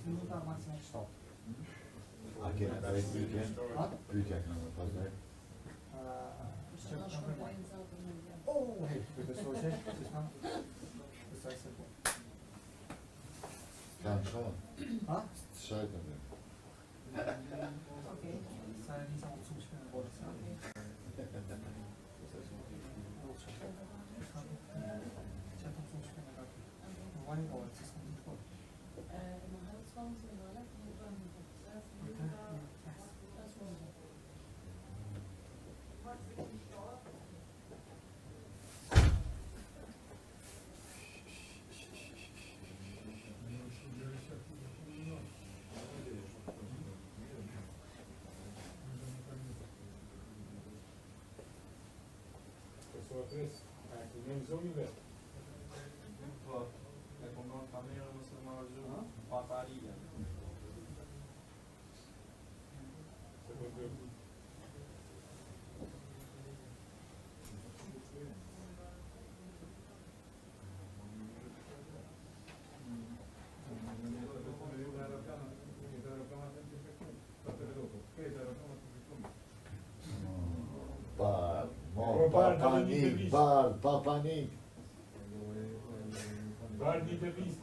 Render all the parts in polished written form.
Minuta maksimal 7. A kena të rejtë pytje? Pytja këna më pas dhe? Hej, të besoj që të shma? Besoj se po. Ka në shajtë? Ha? Të shajtë në dhe? Okej. Sa e nisam të sushme në borë. Pa panik. Bar një të visë.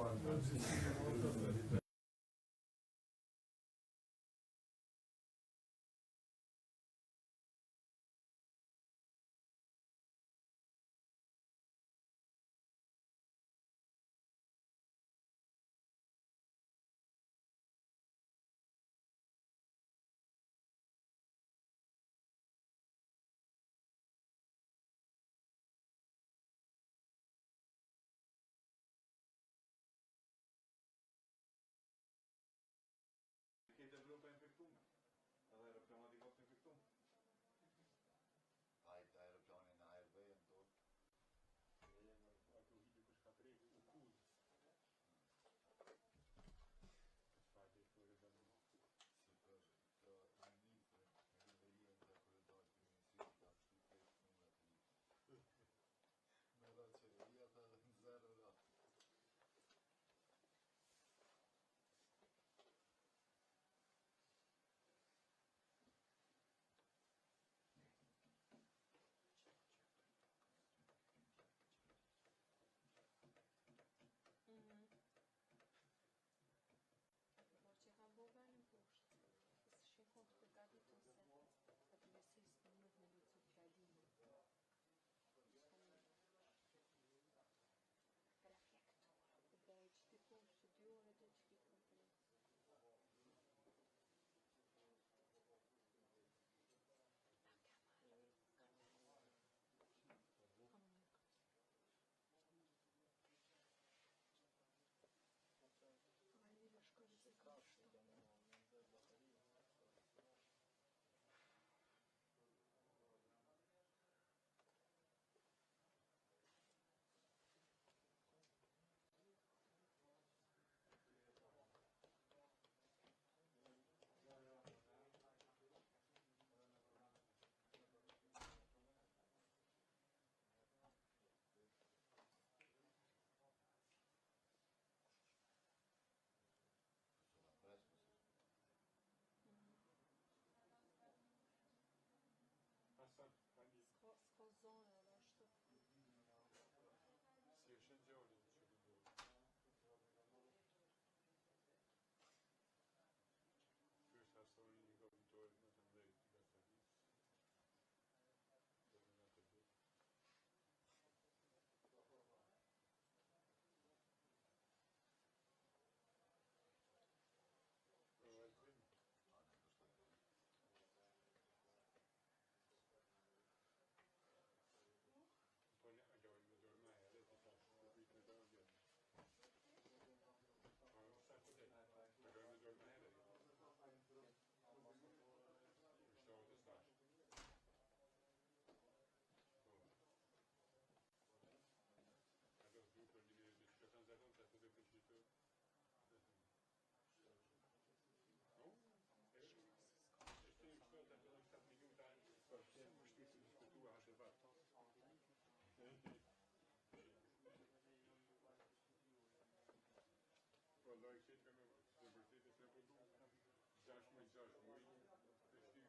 6 muaj të shtyvi.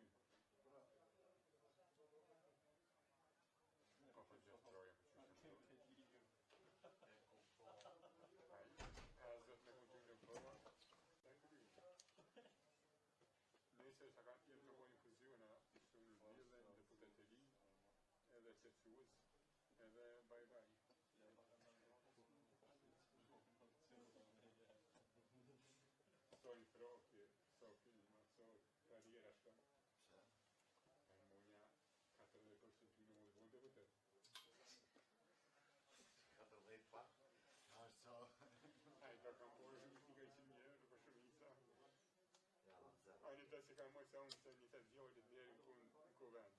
Ka për gjithë troja për qështë a zëtë me kontin në përva, e kry. Nëse sa ka jenë të bojnë fuziona, shumë në vile, në deputeteri, edhe qëtësuës, edhe baj. So i frokje, so filma, so karriera shka. E monja 40% në mund të deputet. 14 pa? Ashtë so. A i ka kam porë një 100 euro për shumica. A një të se ka moj sa unë se një të djollit njerë në kuvend.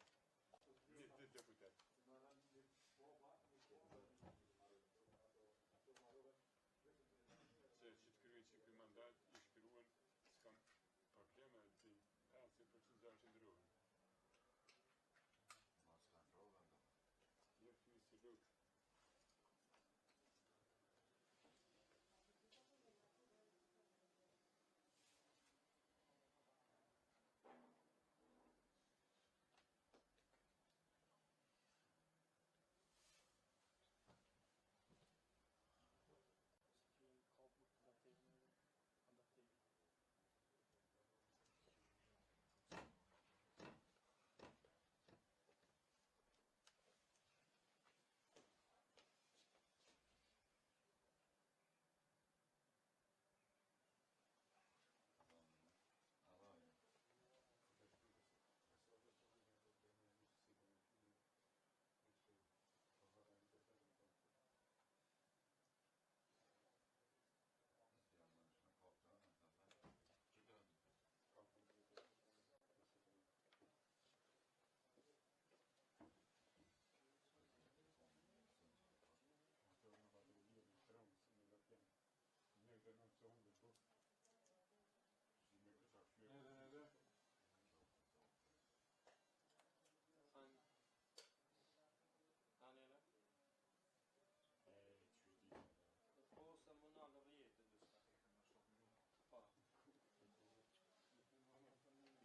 Një të deputet. Se që të kryojnë që këj mandat i shkryuen s'kam probleme të 50% zarë që ndryuen. Ma s'kan problem do. Je fy si lukë. Edhe në qohën dhe po. Si me kësa fjërë. Edhe. Anele? Që di. Po se më nalë dhe jetë dhe shka. Pa.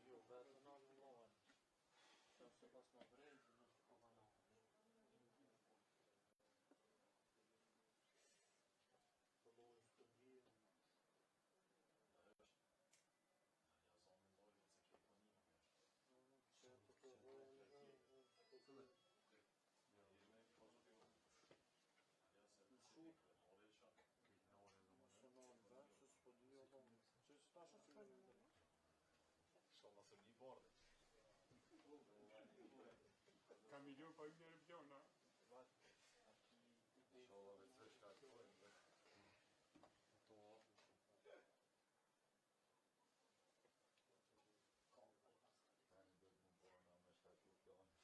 Jo, vetë në nalë në lojë. Që se pas në brejtë, në të kova nalë. Lojë shtë të vjetë. Që të të vojë në shurë. Së në në që s'po dy o lomë. Që që ta shë të kërë në në? Sholla se një bardhe. Ka milion pa një në pjona. Sholla dhe të shkatojnë. Tani do të më borë me shkatu pjonë.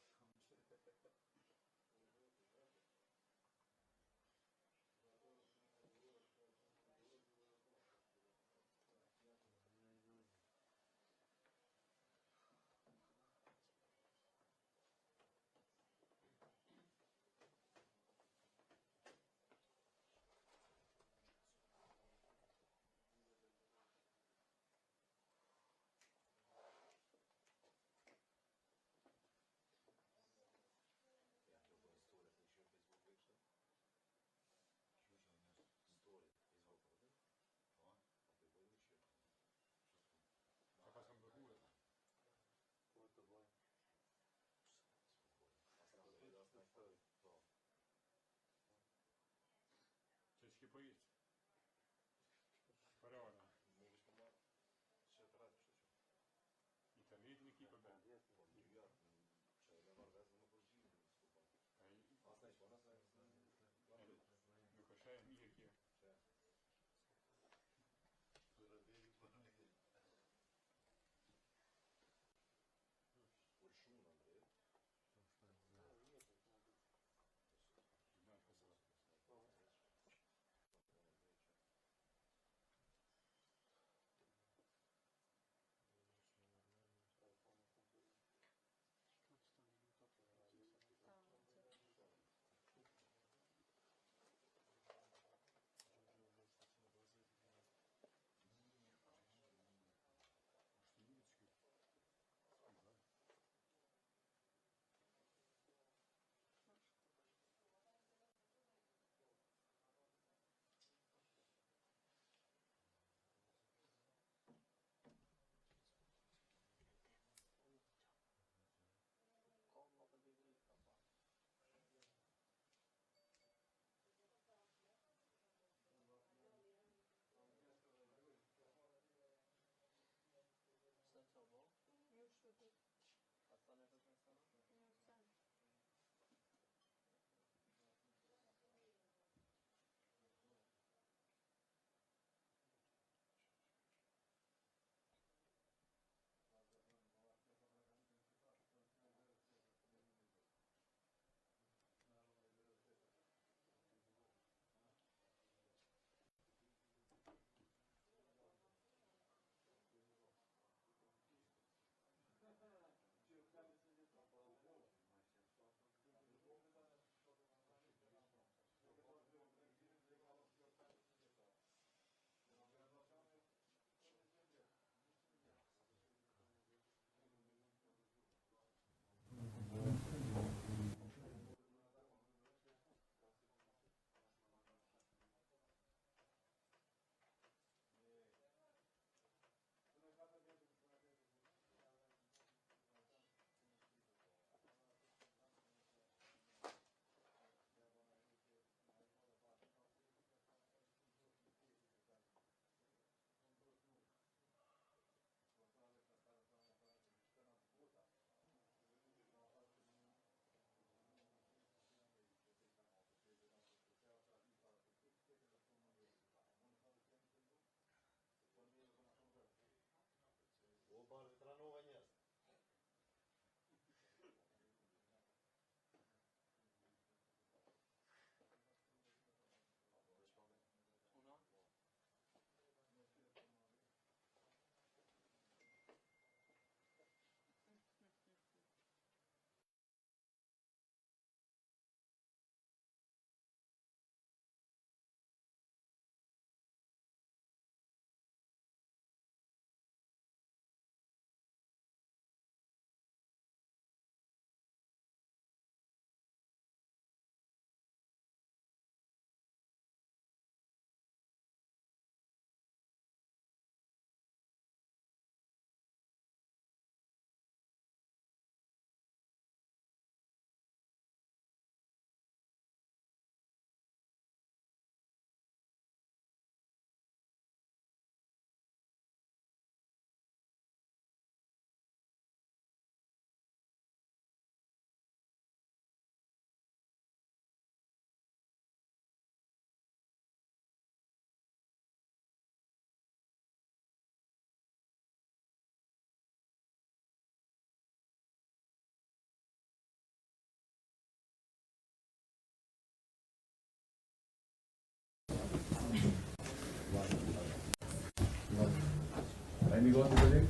A jeni gati koleg?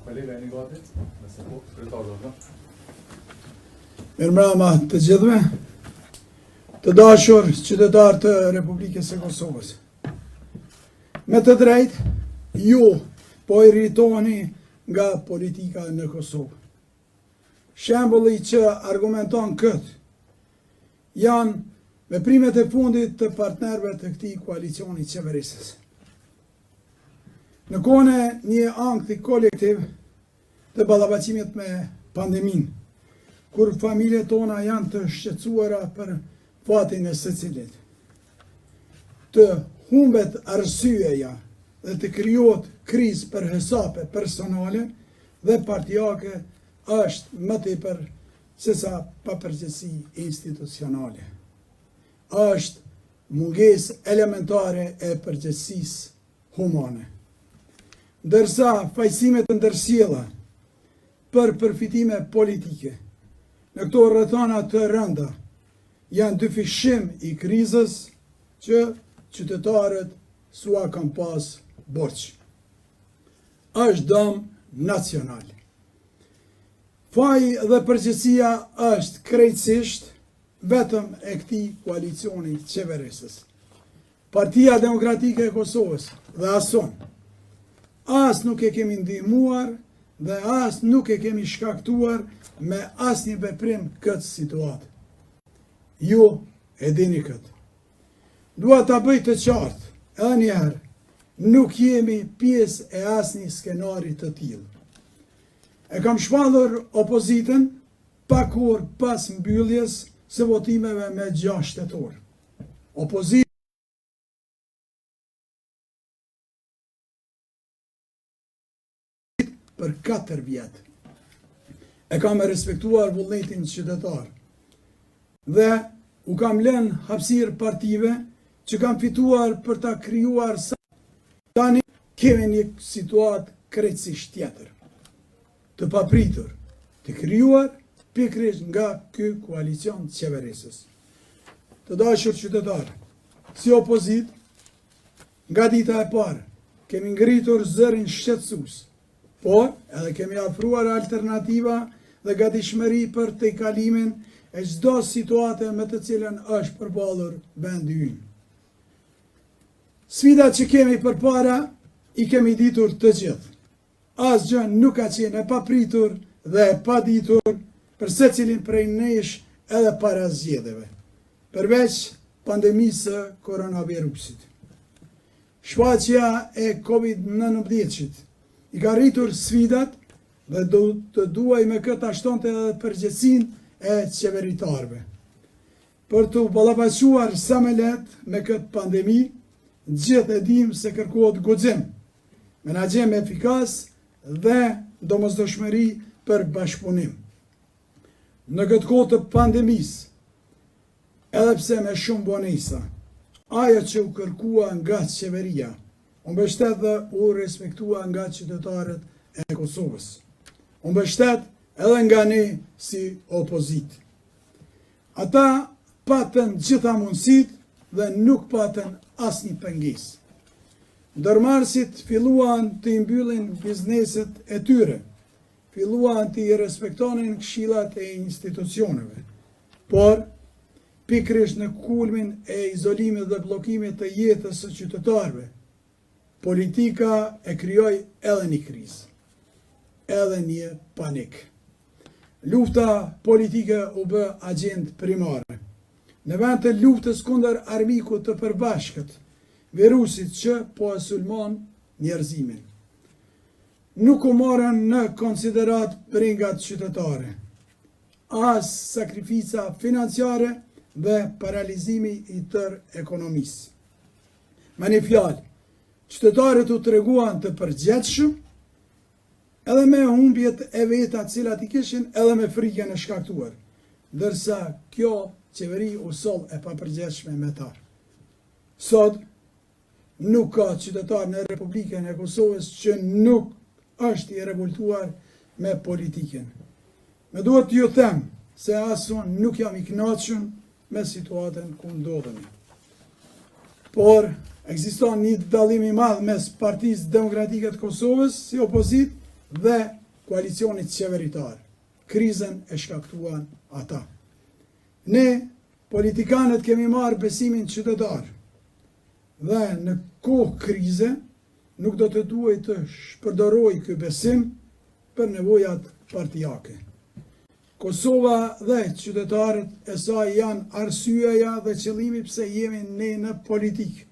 Kolega, jeni gati? Nëse po, kryetar do të. Mirëmbrëma të gjithëve, të dashur qytetarë të Republikës së Kosovës. Me të drejtë, ju po irritoheni nga politika në Kosovë. Shembulli që argumenton këtë janë veprimet e fundit të partnerëve të këtij koalicioni qeverisës. Në kohën e një ankthi kolektiv të ballafaqimit me pandeminë, kur familjet tona janë të shqetësuara për fatin e secilit, të humbet arsyeja dhe të krijohet krizë për hesape personale dhe partijake, është më tepër se sa papërgjegjësi institucionale. Është mungesë elementare e përgjegjësisë humane. Ndërsa fajësimet të ndërsjella për përfitime politike në këto rrethana të rënda janë dyfishim i krizës që qytetarët sua kanë pas borxh. Është dëm nacional. Faji dhe përgjegjësia është krejtësisht vetëm e këtij koalicioni qeverisës. Partia Demokratike e Kosovës dhe ASON as nuk e kemi ndihmuar dhe as nuk e kemi shkaktuar me asnjë veprim këtë situatë. Ju e dini këtë. Dua ta bëj të qartë, edhe një herë, nuk jemi pjesë e asnjë skenari të tillë. E kam shpallur opozitën pa kur pas mbylljes së votimeve me 6 shtator. Opozita për 4 vjet. E kam respektuar vullnetin qytetar. Dhe u kam lënë hapësirë partive që kam fituar për ta krijuar sa. Tani kemi një situatë krejtësisht tjetër, të papritur, të krijuar pikërisht nga ky koalicion qeverisës. Të dashur qytetarë, si opozit, nga dita e parë, kemi ngritur zërin shqetësues, por edhe kemi afruar alternativa dhe gatishmëri për tejkalimin e çdo situate me të cilën është përballur vendi ynë. Sfidat që kemi përpara i kemi ditur të gjithë. Asgjë nuk ka qenë e papritur dhe e paditur për secilin prej nesh edhe para zgjedhjeve, përveç pandemisë së koronavirusit. Shfaqja e COVID-19 i ka rritur sfidat dhe do të duaj me këtë ashtonte edhe përgjegjësinë e qeveritarëve. Për të ballafaquar sa më lehtë me këtë pandemi, gjithë e dim se kërkohet guxim, menaxhem efikas dhe domosdoshmëri për bashkëpunim. Në këtë kohë të pandemisë, edhe pse me shumë bonesa, ajo që u kërkua nga qeveria, u mbështet dhe u respektua nga qytetarët e Kosovës. U mbështet edhe nga ne si opozit. Ata patën gjitha mundësit dhe nuk patën asnjë pengesë. Ndërmarrësit filluan të i mbyllin bizneset e tyre, filluan të i respektonin këshillat e institucioneve, por pikërisht në kulmin e izolimit dhe bllokimit të jetës së qytetarëve, politika e krijoi edhe një krizë, edhe një panik. Lufta politike u bë agjend primare. Në vend të luftës kundër armikut të përbashkët, virusit që po e sulmon njerëzimin. Nuk u morën në konsiderat brengat qytetare, as sakrifica financiare dhe paralizimi i tërë ekonomisë. Me një fjalë, qytetarët u treguan të përgjithshëm, edhe me humbjet e veta cilat i kishin, edhe me frikën e shkaktuar, ndërsa kjo qeveri u soll e papërgjithshme me ta. Sot nuk ka qytetar në Republikën e Kosovës që nuk është i revoltuar me politikën. Me duhet t'ju them se as unë nuk jam i kënaqur me situatën ku ndodhemi. Por Ekziston një dallim i madh mes Partisë Demokratike të Kosovës si opozit dhe koalicionit qeveritar. Krizën e shkaktuan ata. Ne, politikanët, kemi marrë besimin qytetar dhe në kohë krize nuk do të duhet të shpërdoroj ky besim për nevojat partijake. Kosova dhe qytetarët e saj janë arsyeja dhe qëllimi pse jemi ne në politikë.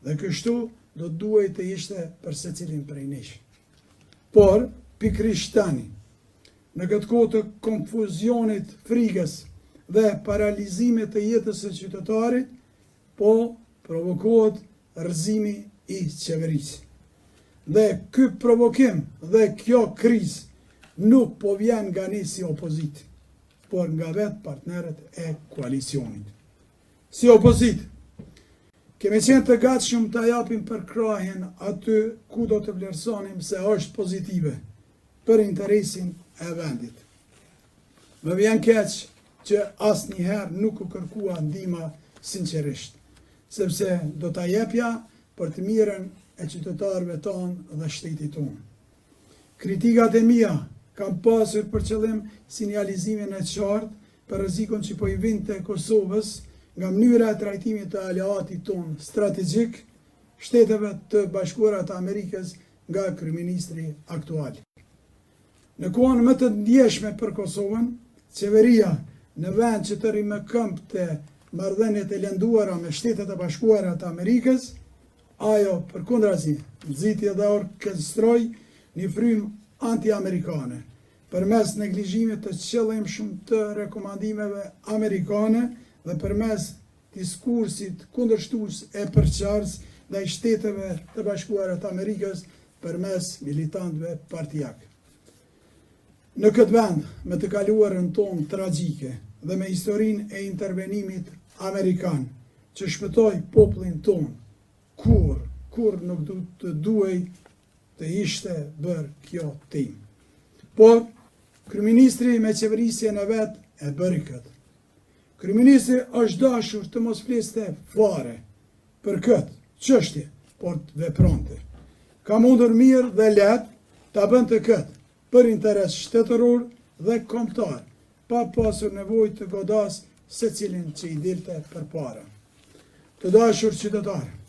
Dhe kështu do të duhet të ishte për secilin prej nesh. Por, pikërisht tani, në këtë kohë të konfuzionit, frikës dhe paralizimit të jetës së qytetarit, po provokohet rrëzimi i qeverisë. Dhe ky provokim dhe kjo krizë nuk po vjen nga ne si opozit, por nga vetë partnerët e koalicionit. Si opozit, kemi qenë të gatshëm të japim përkrahjen aty ku do të vlerësonim se është pozitive për interesin e vendit. Më vjen keq që asnjëherë nuk u kërkua ndihma sinqerisht, sepse do ta jepja për të mirën e qytetarëve tonë dhe shtetit tonë. Kritikat e mia kam pasur për qëllim sinjalizimin e qartë për rrezikun që po i vinte Kosovës nga mënyra e trajtimit të aleatit tonë strategjik, Shteteve të Bashkuara të Amerikës nga kryeministri aktual. Në kohën më të ndjeshme për Kosovën, qeveria në vend që të rrimë këmbë të marrëdhëniet e lënduara me Shtetet e Bashkuara të Amerikës, ajo përkundrazi nxiti dhe orkestroi një frymë anti-amerikane, përmes neglizhimit të qëllimshëm të rekomandimeve amerikane dhe përmes diskursit kundërshtues e përqarës ndaj Shteteve të Bashkuara të Amerikës përmes militantëve partijak. Në këtë vend, me të kaluarën tonë tragjike dhe me historinë e intervenimit amerikan që shpëtoi popullin tonë, kur nuk du të duhej të ishte bërë kjo tim. Por, kryeministri me qeverisjen e vetë e bëri këtë. Kryeministri është dashur të mos fliste fare për këtë çështje, por të vepronte. Ka mundur mirë dhe lehtë ta bënte këtë për interes shtetëror dhe kombëtar, pa pasur nevojë të godas secilin që i dilte përpara. Të dashur qytetarë,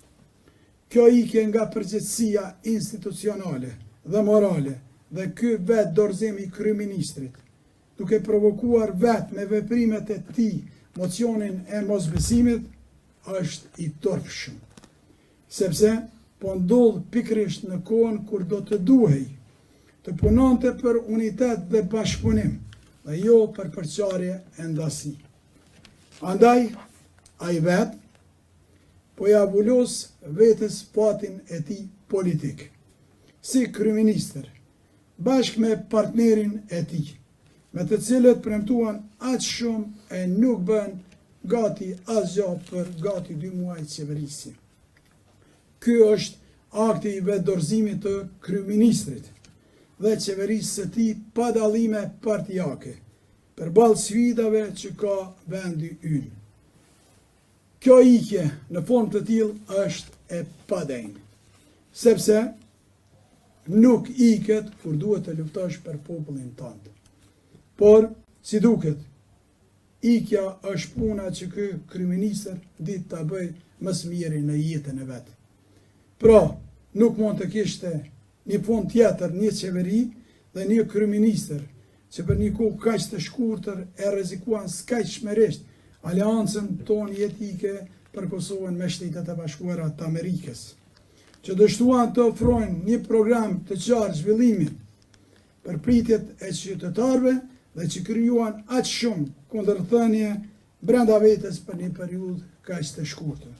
kjo ikje nga përgjegjësia institucionale dhe morale dhe ky vetë dorëzim i kryeministrit, duke provokuar vetë me veprimet e tij mocionin e mosbesimit, është i turpshëm, sepse po ndodh pikërisht në kohën kur do të duhej të punonte për unitet dhe bashkëpunim, dhe jo për përçarje e ndasi. Andaj, ai vetë po ja vulos vetes patin e tij politik, si kryeministër, bashkë me partnerin e tij, me të cilët premtuan aq shumë e nuk bën gati asgjë për gati 2 muaj qeverisi. Ky është akti i vetë dorëzimit të kryeministrit dhe qeverisë së tij pa dallime partijake, përballë sfidave që ka vendi ynë. Kjo ikje në formë të tillë është e padenjë, sepse nuk iket kur duhet të luftosh për popullin tënd. Por, si duket, ikja është puna që ky kryeministër ditë ta bëj më së miri në jetën e vet. Pra, nuk mund të kishte një fund tjetër, një qeveri dhe një kryeministër që për një kohë kaq të shkurtër e rrezikuan skajshmërisht aleancën tonë jetike për Kosovën me Shtetet e Bashkuara të Amerikës, që dështuan të ofrojnë një program të qartë zhvillimi për pritjet e qytetarëve dhe që krijuan aq shumë kundërthënie brenda vetes për një periudhë kaq të shkurtër.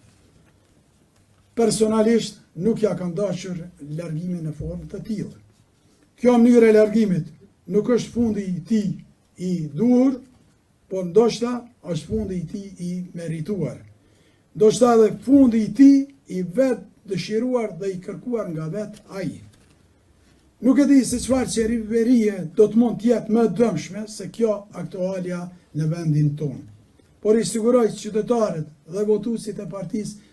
Personalisht nuk ja kam dashur largimin në formë të tillë. Kjo mënyrë e largimit nuk është fundi i tij i duhur, por ndoshta është fundi i tij i merituar. Ndoshta edhe fundi i tij i vetë dëshiruar dhe i kërkuar nga vetë ai. Nuk e di se çfarë qeverie do të mund të jetë më dëmshme se kjo aktualja në vendin tonë. Por i siguroj qytetarët dhe votuesit e Partisë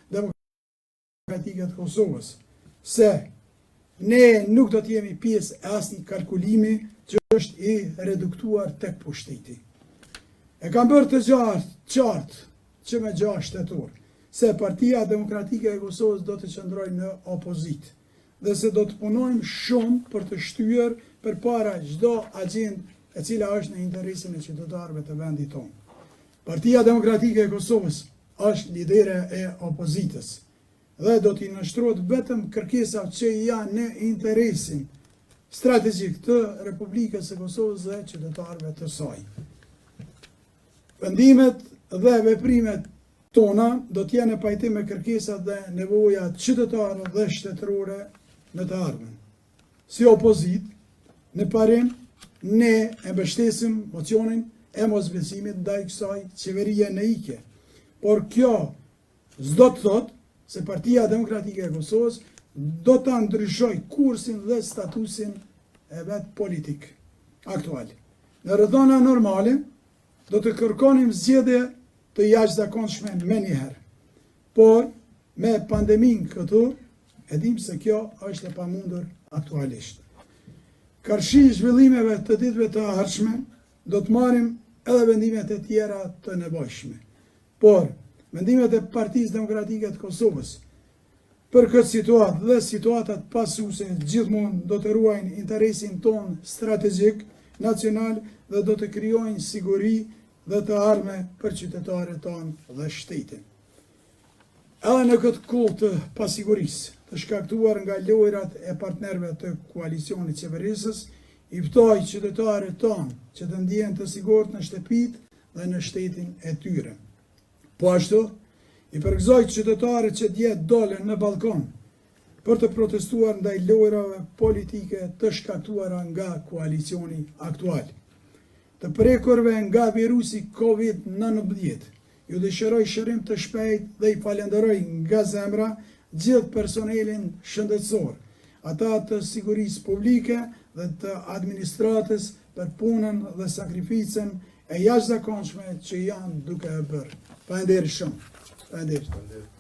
Demokratike të Kosovës, se ne nuk do t'jemi pjesë e asnjë kalkulimi që është i reduktuar tek pushteti. E kam bërë të qartë që me 6 shtator, se Partia Demokratike e Kosovës do të qëndrojë në opozitë dhe se do të punojmë shumë për të shtyr përpara çdo agjendë e cila është në interesin e qytetarëve të vendit tonë. Partia Demokratike e Kosovës është lidere e opozitës dhe do t'i nështrohet vetëm kërkesat që janë në interesin strategjik të Republikës së Kosovës dhe qytetarëve të saj. Vendimet dhe veprimet tona do t'jenë në pajtim me kërkesat dhe nevojat qytetare dhe shtetërore në të ardhmen. Si opozit, në parim, ne e mbështesim mocionin e mosbesimit ndaj kësaj qeverie në ike. Por kjo s'do të thotë se Partia Demokratike e Kosovës do ta ndryshoj kursin dhe statusin e vet politik aktual. Në rrethana normale do të kërkonim zgjedhje të jashtëzakonshme menjëherë. Por me pandemin këtu e dim se kjo është e pamundur aktualisht. Karshi zhvillimeve të ditëve të ardhshme do të marrim edhe vendimet e tjera të nevojshme. Por vendimet e Partisë Demokratike të Kosovës për këtë situatë dhe situatat pasuese gjithmonë do të ruajnë interesin ton strategjik nacional dhe do të krijojnë siguri dhe të ardhme për qytetarët tonë dhe shtetin. Edhe në këtë kohë të pasigurisë, të shkaktuar nga lojrat e partnerëve të koalicionit qeverisës, i ftoj qytetarët tonë që të ndjehen të sigurt në shtëpitë dhe në shtetin e tyre. Po ashtu, i përgëzoj qytetarët që dje dolen në balkon për të protestuar ndaj lojrave politike të shkaktuara nga koalicioni aktual. Të prekurve nga virusi COVID-19, ju dëshiroj shërim të shpejt dhe i falenderoj nga zemra gjithë personelin shëndetësor, ata të sigurisë publike dhe të administratës për punën dhe sakrificën e jashtëzakonshme që janë duke e bërë. Faleminderit shumë. Faleminderit.